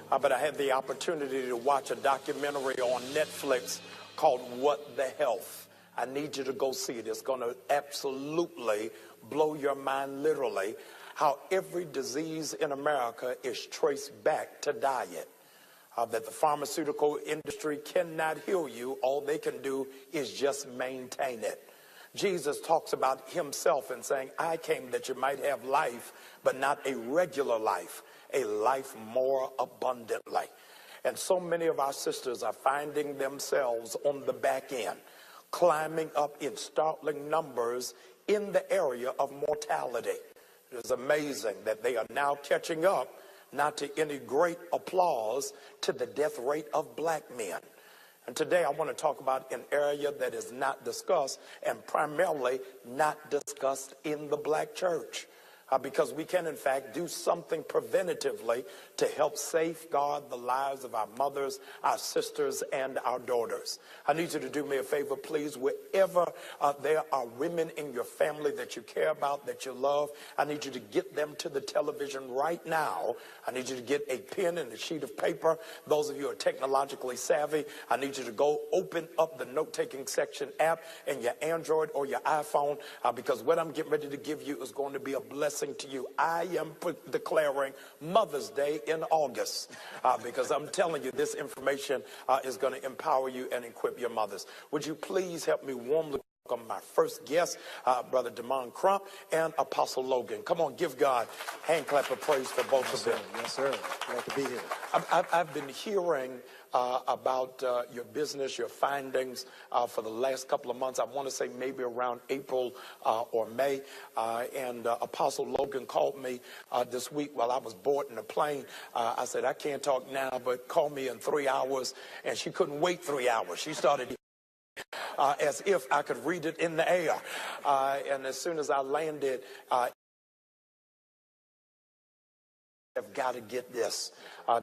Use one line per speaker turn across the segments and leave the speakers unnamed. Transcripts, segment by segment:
but I had the opportunity to watch a documentary on Netflix called What the Health. I need you to go see it. It's going to absolutely blow your mind, literally, how every disease in America is traced back to diet. That the pharmaceutical industry cannot heal you. All they can do is just maintain it. Jesus talks about himself and saying, I came that you might have life, but not a regular life, a life more abundantly. And so many of our sisters are finding themselves on the back end, climbing up in startling numbers in the area of mortality. It is amazing that they are now catching up, not to any great applause, to the death rate of black men. And today I want to talk about an area that is not discussed, and primarily not discussed in the black church. Because we can, in fact, do something preventatively to help safeguard the lives of our mothers, our sisters, and our daughters. I need you to do me a favor, please. Wherever there are women in your family that you care about, that you love, I need you to get them to the television right now. I need you to get a pen and a sheet of paper. Those of you who are technologically savvy, I need you to go open up the note-taking section app in your Android or your iPhone, because what I'm getting ready to give you is going to be a blessing to you. I am declaring Mother's Day in August, because I'm telling you this information is going to empower you and equip your mothers. Would you please help me warmly welcome my first guest, Brother Damon Crump and Apostle Logan. Come on, give God hand clap of praise for both of them.
Yes, sir. Glad to be here.
I've been hearing about your business, your findings for the last couple of months. I want to say maybe around April or May. And Apostle Logan called me this week while I was boarding a plane. I said, I can't talk now, but call me in 3 hours. And she couldn't wait 3 hours. She started as if I could read it in the air. And as soon as I landed, I've got to get this.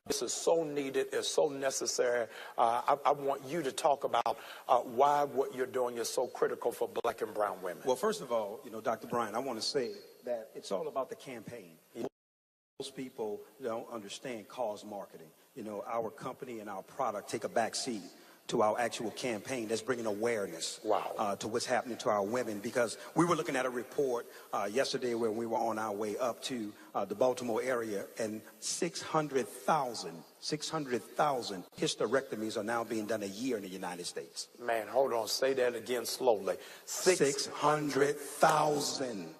This is so needed. It's so necessary. I want you to talk about why what you're doing is so critical for black and brown women.
Well, first of all, Dr. Bryant, I want to say that it's all about the campaign. Most people don't understand cause marketing. Our company and our product take a back seat to our actual campaign that's bringing awareness to what's happening to our women. Because we were looking at a report yesterday when we were on our way up to the Baltimore area, and 600,000 hysterectomies are now being done a year in the United States.
Man, hold on. Say that again slowly.
600,000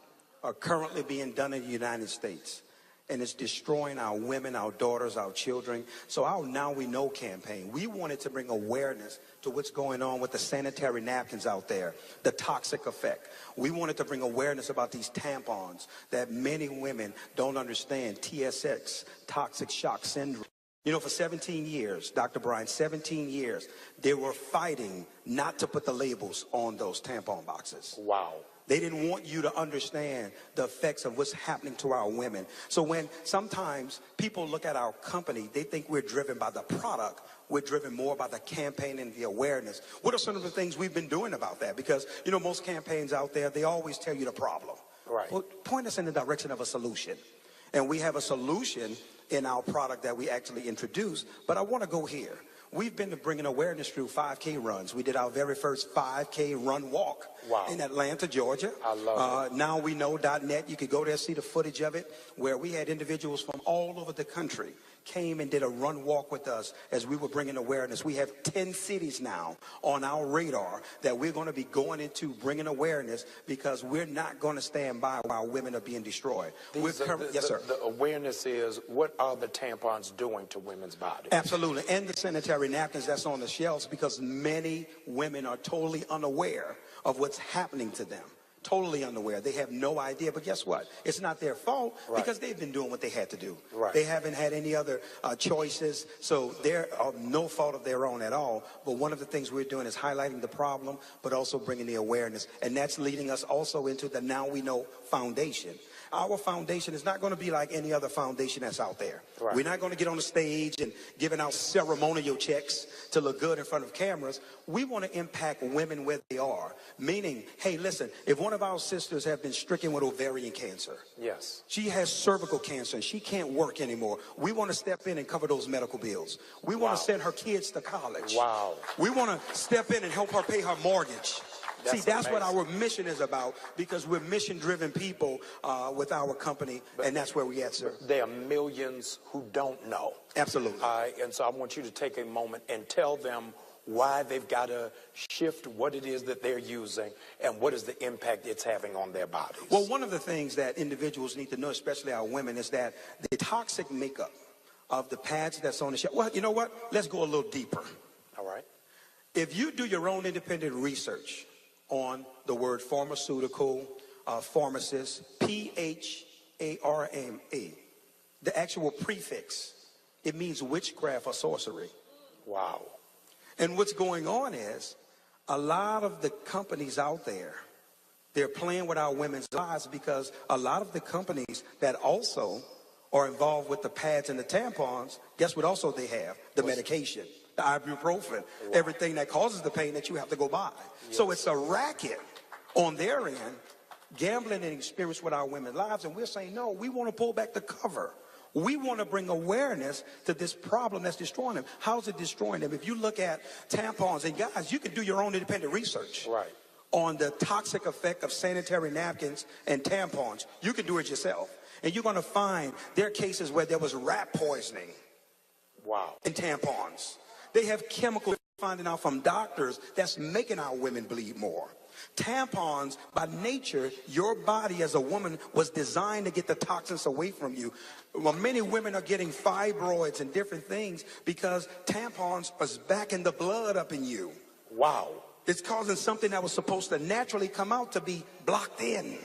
are currently being done in the United States. And it's destroying our women, our daughters, our children. So our Now We Know campaign, we wanted to bring awareness to what's going on with the sanitary napkins out there, the toxic effect. We wanted to bring awareness about these tampons that many women don't understand, TSX, toxic shock syndrome. For 17 years, Dr. Bryant, 17 years, they were fighting not to put the labels on those tampon boxes.
Wow.
They didn't want you to understand the effects of what's happening to our women. So when sometimes people look at our company, they think we're driven by the product. We're driven more by the campaign and the awareness. What are some of the things we've been doing about that? Because, most campaigns out there, they always tell you the problem.
Right.
Well, point us in the direction of a solution. And we have a solution in our product that we actually introduced. But I want to go here. We've been bringing awareness through 5K runs. We did our very first 5K run walk in Atlanta, Georgia.
I love it.
NowWeKnow.net. You could go there, see the footage of it, where we had individuals from all over the country came and did a run walk with us as we were bringing awareness. We have 10 cities now on our radar that we're going to be going into bringing awareness, because we're not going to stand by while women are being destroyed.
Yes, sir. The awareness is, what are the tampons doing to women's bodies?
Absolutely. And the sanitary napkins that's on the shelves, because many women are totally unaware of what's happening to them. Totally unaware. They have no idea. But guess what? It's not their fault, because they've been doing what they had to do.
Right.
They haven't had any other choices. So they're no fault of their own at all. But one of the things we're doing is highlighting the problem, but also bringing the awareness. And that's leading us also into the Now We Know Foundation. our foundation is not going to be like any other foundation that's out there.
Right.
We're not going to get on the stage and giving out ceremonial checks to look good in front of cameras. We want to impact women where they are. Meaning, hey, listen, if one of our sisters have been stricken with ovarian cancer,
yes,
she has cervical cancer and she can't work anymore, we want to step in and cover those medical bills. We want to send her kids to college.
Wow.
We want to step in and help her pay her mortgage. That's what our mission is about, because we're mission-driven people with our company, and that's where we at, sir.
There are millions who don't know.
Absolutely.
And so I want you to take a moment and tell them why they've got to shift what it is that they're using and what is the impact it's having on their bodies.
Well, one of the things that individuals need to know, especially our women, is that the toxic makeup of the pads that's on the shelf. Well, you know what? Let's go a little deeper.
All right.
If you do your own independent research on the word pharmaceutical, pharmacist, P-H-A-R-M-A, the actual prefix, it means witchcraft or sorcery.
Wow.
And what's going on is a lot of the companies out there, they're playing with our women's lives, because a lot of the companies that also are involved with the pads and the tampons, guess what also they have? The medication, the ibuprofen, everything that causes the pain that you have to go buy. Yes. So it's a racket on their end, gambling and experience with our women's lives. And we're saying, no, we want to pull back the cover. We want to bring awareness to this problem that's destroying them. How's it destroying them? If you look at tampons, and guys, you can do your own independent research on the toxic effect of sanitary napkins and tampons. You can do it yourself. And you're going to find there are cases where there was rat poisoning in tampons. They have chemicals finding out from doctors that's making our women bleed more. Tampons, by nature, your body as a woman was designed to get the toxins away from you. Well, many women are getting fibroids and different things because tampons are backing the blood up in you.
Wow.
It's causing something that was supposed to naturally come out to be blocked in.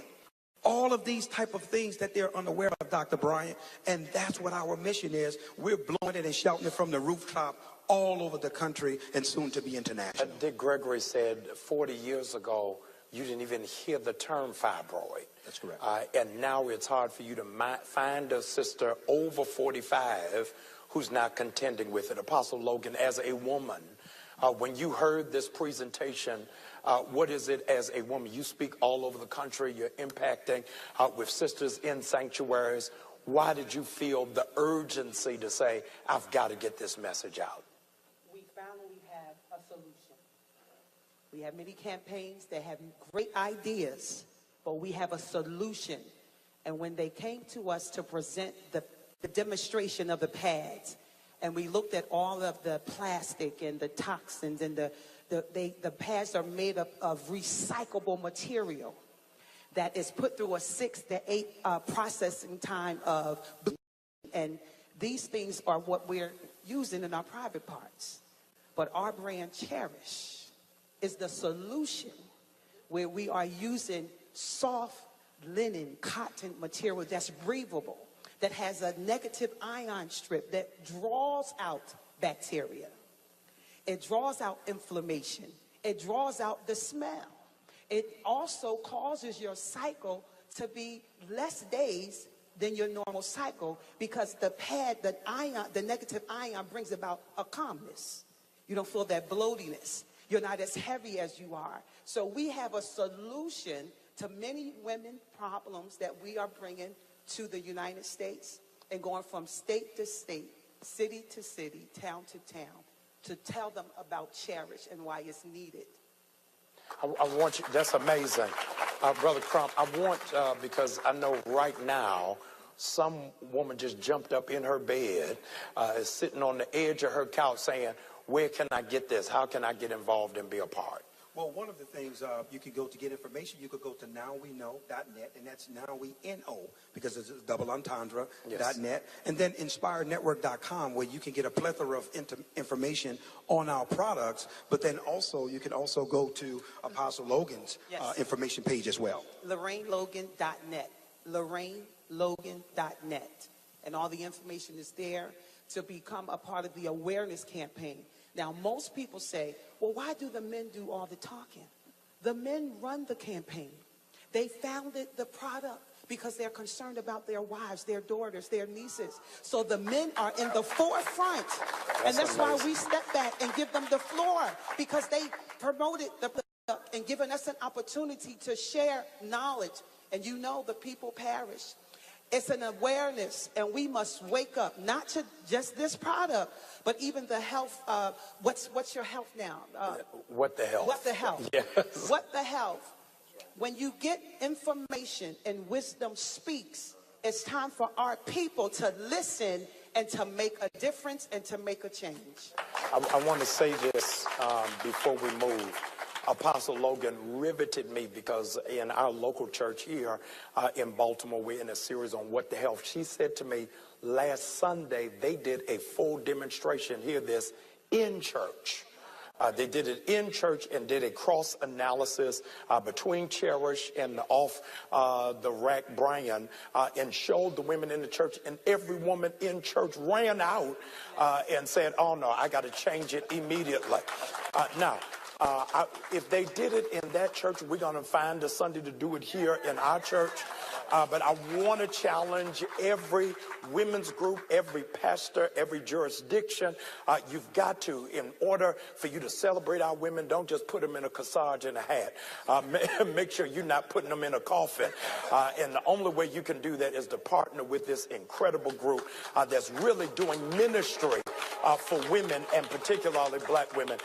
All of these type of things that they're unaware of, Dr. Bryant, and that's what our mission is. We're blowing it and shouting it from the rooftop all over the country and soon to be international.
Dick Gregory said 40 years ago, you didn't even hear the term fibroid.
That's correct.
And now it's hard for you to find a sister over 45 who's not contending with it. Apostle Logan, as a woman, when you heard this presentation, what is it as a woman? You speak all over the country. You're impacting with sisters in sanctuaries. Why did you feel the urgency to say, I've got to get this message out?
We finally have a solution. We have many campaigns that have great ideas, but we have a solution. And when they came to us to present the demonstration of the pads, and we looked at all of the plastic and the toxins, and the pads are made up of recyclable material that is put through a 6 to 8 processing time of bleaching. And these things are what we're using in our private parts. But our brand Cherish is the solution, where we are using soft linen, cotton material that's breathable, that has a negative ion strip that draws out bacteria. It draws out inflammation. It draws out the smell. It also causes your cycle to be less days than your normal cycle, because the pad, the negative ion brings about a calmness. You don't feel that bloatiness. You're not as heavy as you are. So we have a solution to many women problems that we are bringing to the United States, and going from state to state, city to city, town to town, to tell them about Cherish and why it's needed.
I want you, that's amazing. Brother Crump, I want, because I know right now, some woman just jumped up in her bed, is sitting on the edge of her couch saying, where can I get this? How can I get involved and be a part?
Well, one of the things you could go to get information, you could go to nowweknow.net, and that's nowweknow, because it's a double entendre.net, and then inspirednetwork.com, where you can get a plethora of information on our products, but then also you can also go to Apostle Logan's information page as well.
LorraineLogan.net, LorraineLogan.net, and all the information is there to become a part of the awareness campaign. Now, most people say, well, why do the men do all the talking? The men run the campaign. They founded the product because they're concerned about their wives, their daughters, their nieces. So the men are in the forefront. And that's why we step back and give them the floor, because they promoted the and given us an opportunity to share knowledge. And you know, the people perish. It's an awareness, and we must wake up, not to just this product, but even the health. What's your health now?
What the health?
What the health?
Yes.
What the health? When you get information and wisdom speaks, it's time for our people to listen and to make a difference and to make a change.
I want to say this before we move. Apostle Logan riveted me, because in our local church here in Baltimore, we're in a series on what the health. She said to me last Sunday, they did a full demonstration, hear this, in church. They did it in church and did a cross analysis between Cherish and off the rack Brian, and showed the women in the church, and every woman in church ran out and said, oh no, I got to change it immediately. Now, if they did it in that church, we're going to find a Sunday to do it here in our church. But I want to challenge every women's group, every pastor, every jurisdiction. You've got to, in order for you to celebrate our women, don't just put them in a corsage and a hat. Make sure you're not putting them in a coffin. And the only way you can do that is to partner with this incredible group that's really doing ministry for women, and particularly black women.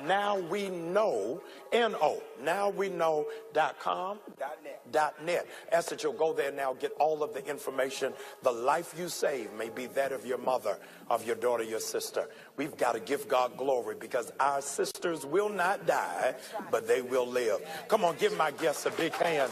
Now we know, nowweknow.com, .net. Ask that you'll go there now, get all of the information. The life you save may be that of your mother, of your daughter, your sister. We've got to give God glory, because our sisters will not die, but they will live. Come on, give my guests a big hand.